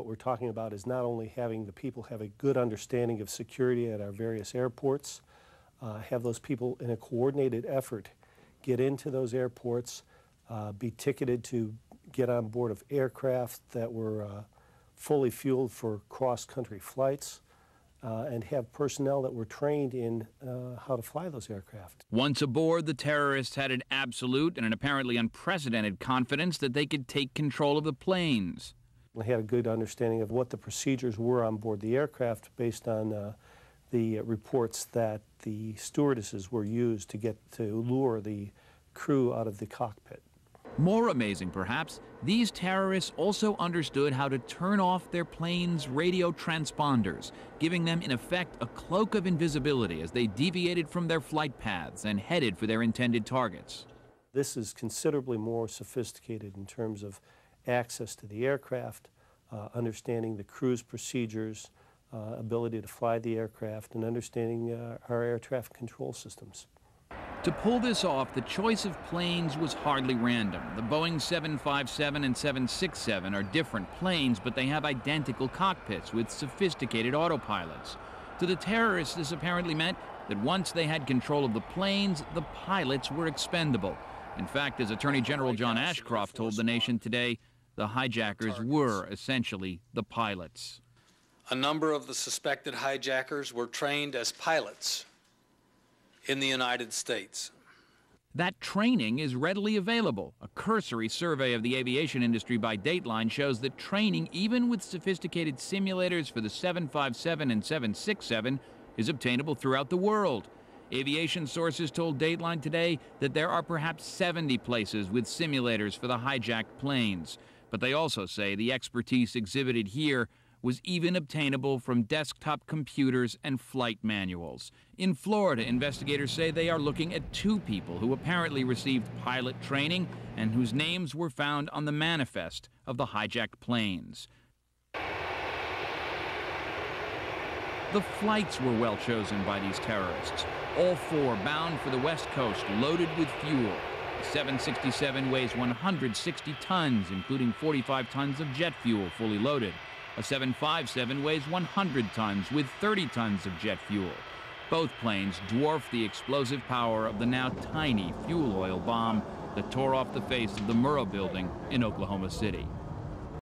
What we're talking about is not only having the people have a good understanding of security at our various airports, have those people in a coordinated effort get into those airports, be ticketed to get on board of aircraft that were fully fueled for cross-country flights, and have personnel that were trained in how to fly those aircraft. Once aboard, the terrorists had an absolute and an apparently unprecedented confidence that they could take control of the planes. They had a good understanding of what the procedures were on board the aircraft based on the reports that the stewardesses were used to lure the crew out of the cockpit. More amazing, perhaps, these terrorists also understood how to turn off their planes' radio transponders, giving them, in effect, a cloak of invisibility as they deviated from their flight paths and headed for their intended targets. This is considerably more sophisticated in terms of access to the aircraft, understanding the crew's procedures, ability to fly the aircraft, and understanding our air traffic control systems. To pull this off, the choice of planes was hardly random. The Boeing 757 and 767 are different planes, but they have identical cockpits with sophisticated autopilots. To the terrorists, this apparently meant that once they had control of the planes, the pilots were expendable. In fact, as Attorney General John Ashcroft told the nation today, the hijackers were essentially the pilots. A number of the suspected hijackers were trained as pilots in the United States. That training is readily available. A cursory survey of the aviation industry by Dateline shows that training, even with sophisticated simulators for the 757 and 767, is obtainable throughout the world. Aviation sources told Dateline today that there are perhaps 70 places with simulators for the hijacked planes. But they also say the expertise exhibited here was even obtainable from desktop computers and flight manuals. In Florida, investigators say they are looking at 2 people who apparently received pilot training and whose names were found on the manifest of the hijacked planes. The flights were well chosen by these terrorists. All 4 bound for the West Coast, loaded with fuel. The 767 weighs 160 tons, including 45 tons of jet fuel fully loaded. A 757 weighs 100 tons with 30 tons of jet fuel. Both planes dwarf the explosive power of the now tiny fuel oil bomb that tore off the face of the Murrah building in Oklahoma City.